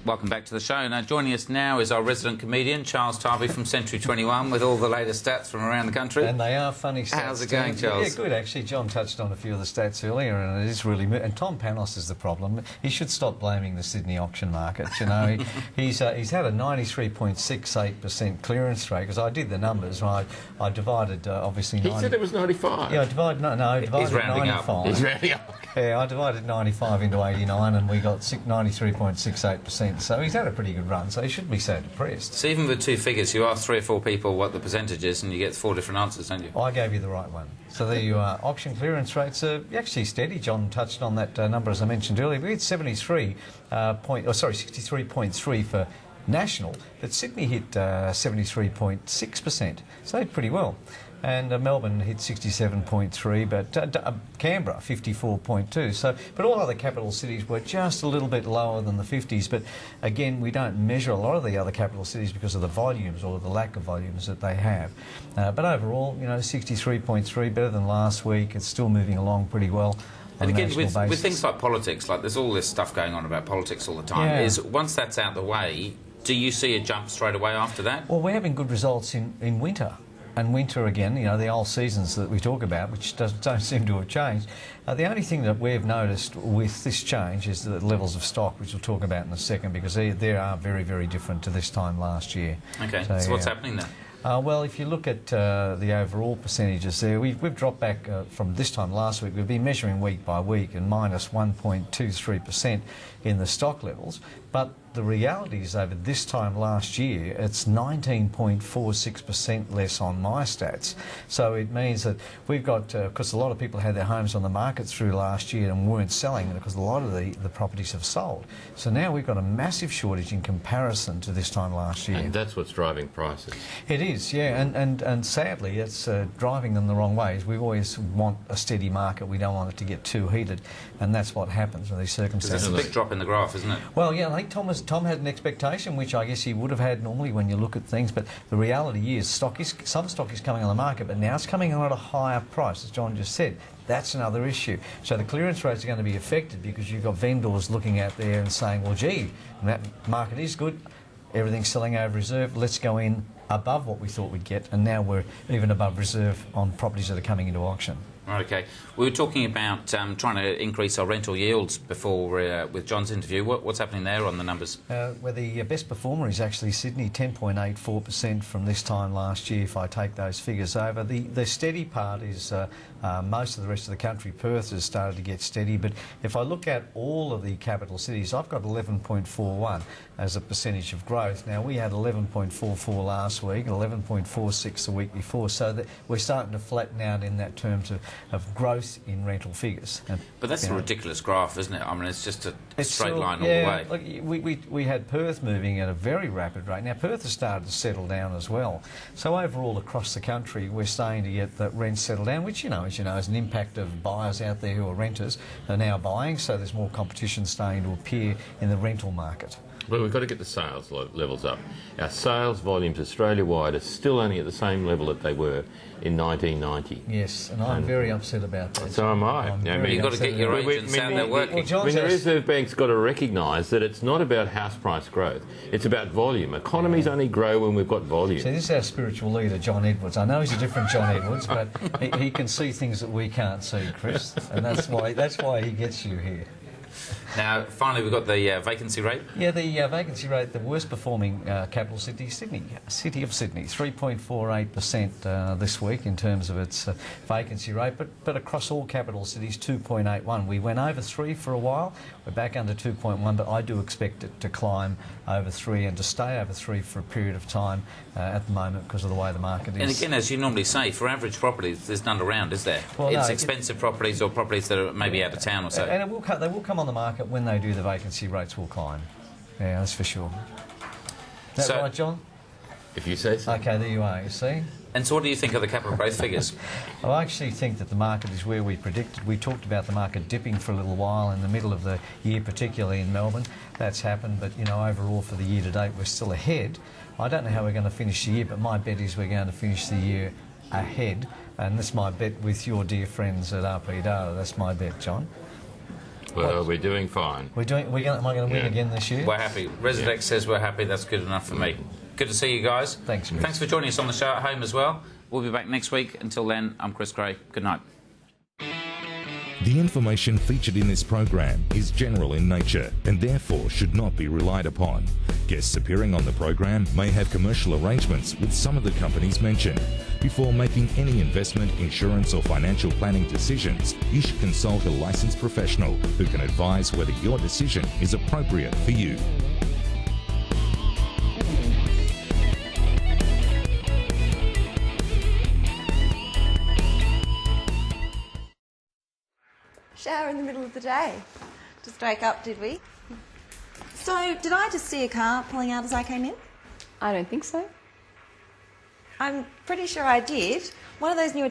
Welcome back to the show. Now, joining us now is our resident comedian, Charles Tarbey from Century 21, with all the latest stats from around the country. And they are funny stats. How's it going, Charles? Yeah, good, actually. John touched on a few of the stats earlier, and it is really... And Tom Panos is the problem. He should stop blaming the Sydney auction market. You know, he's had a 93.68% clearance rate, because I did the numbers, right? I divided, obviously... He said it was 95. Yeah, I divided... No, I divided 95. Up. He's rounding up. Yeah, I divided 95 into 89, and we got 93.68%. So he's had a pretty good run, so he shouldn't be so depressed. So even with two figures, you ask 3 or 4 people what the percentage is, and you get 4 different answers, don't you? I gave you the right one. So there you are. Auction clearance rates are actually steady. John touched on that number, as I mentioned earlier. We had 63.3 for national, but Sydney hit 73.6%, so pretty well. And Melbourne hit 67.3, but Canberra 54.2. So, but all other capital cities were just a little bit lower than the 50s. But again, we don't measure a lot of the other capital cities because of the volumes or the lack of volumes that they have. But overall, you know, 63.3, better than last week. It's still moving along pretty well. And again, with things like politics, like there's all this stuff going on about politics all the time. Yeah. Is once that's out the way, do you see a jump straight away after that? Well, we're having good results in winter. And winter again, you know, the old seasons that we talk about, which don't seem to have changed. The only thing that we've noticed with this change is the levels of stock, which we'll talk about in a second, because they are very, very different to this time last year. Okay, so what's happening there? Well, if you look at the overall percentages there, we've dropped back from this time last week. We've been measuring week by week and minus 1.23% in the stock levels. But the reality is over this time last year, it's 19.46% less on my stats. So it means that we've got, because a lot of people had their homes on the market through last year and weren't selling because a lot of the properties have sold. So now we've got a massive shortage in comparison to this time last year. And that's what's driving prices. It is, yeah, and sadly it's driving them the wrong ways. We always want a steady market. We don't want it to get too heated, and that's what happens with these circumstances. There's a big drop in the graph, isn't it? Well, yeah, I think Tom had an expectation, which I guess he would have had normally when you look at things, but the reality is some stock is coming on the market, but now it's coming on at a higher price, as John just said. That's another issue. So the clearance rates are going to be affected because you've got vendors looking out there and saying, well, gee, that market is good, everything's selling over reserve, let's go in above what we thought we'd get, and now we're even above reserve on properties that are coming into auction. Okay. We were talking about trying to increase our rental yields before with John's interview. What's happening there on the numbers? Well, the best performer is actually Sydney, 10.84% from this time last year, if I take those figures over. The steady part is most of the rest of the country. Perth has started to get steady, but if I look at all of the capital cities, I've got 11.41 as a percentage of growth. Now, we had 11.44 last week and 11.46 the week before, so that we're starting to flatten out in that terms of growth in rental figures. But that's a ridiculous graph, isn't it? I mean, it's just a straight line all the way. Look, we had Perth moving at a very rapid rate. Now, Perth has started to settle down as well. So overall, across the country, we're starting to get the rents settled down, which, as you know, is an impact of buyers out there who are renters are now buying, so there's more competition starting to appear in the rental market. Well, we've got to get the sales levels up. Our sales volumes Australia-wide are still only at the same level that they were in 1990. Yes, and I'm very upset about that. So am I. You've got to get your agents out there working. The Reserve Bank's got to recognise that it's not about house price growth. It's about volume. Economies only grow when we've got volume. See, this is our spiritual leader, John Edwards. I know he's a different John Edwards, but he can see things that we can't see, Chris, and that's why he gets you here. Now, finally, we've got the vacancy rate. Yeah, the vacancy rate, the worst performing capital city, City of Sydney, 3.48% this week in terms of its vacancy rate, but across all capital cities, 2.81. We went over 3 for a while. We're back under 2.1, but I do expect it to climb over 3 and to stay over 3 for a period of time at the moment because of the way the market is. And again, as you normally say, for average properties, there's none around, is there? Well, it's expensive properties or properties that are maybe out of town or so. And they will come on the market. When they do, the vacancy rates will climb. Yeah, that's for sure. Is that right, John? If you say so. Okay, there you are, you see. And so what do you think of the capital growth figures? I actually think that the market is where we predicted. We talked about the market dipping for a little while in the middle of the year, particularly in Melbourne. That's happened, but, overall for the year to date, we're still ahead. I don't know how we're going to finish the year, but my bet is we're going to finish the year ahead. And that's my bet with your dear friends at RP Data. That's my bet, John. Well, we're doing fine. Am I going to win Yeah. again this year? We're happy. Residex says we're happy. That's good enough for me. Good to see you guys. Thanks, Chris. Thanks for joining us on the show at home as well. We'll be back next week. Until then, I'm Chris Gray. Good night. The information featured in this program is general in nature and therefore should not be relied upon. Guests appearing on the program may have commercial arrangements with some of the companies mentioned. Before making any investment, insurance or financial planning decisions, you should consult a licensed professional who can advise whether your decision is appropriate for you. Shower in the middle of the day. Just wake up, did we? So, did I just see a car pulling out as I came in? I don't think so. I'm pretty sure I did. One of those new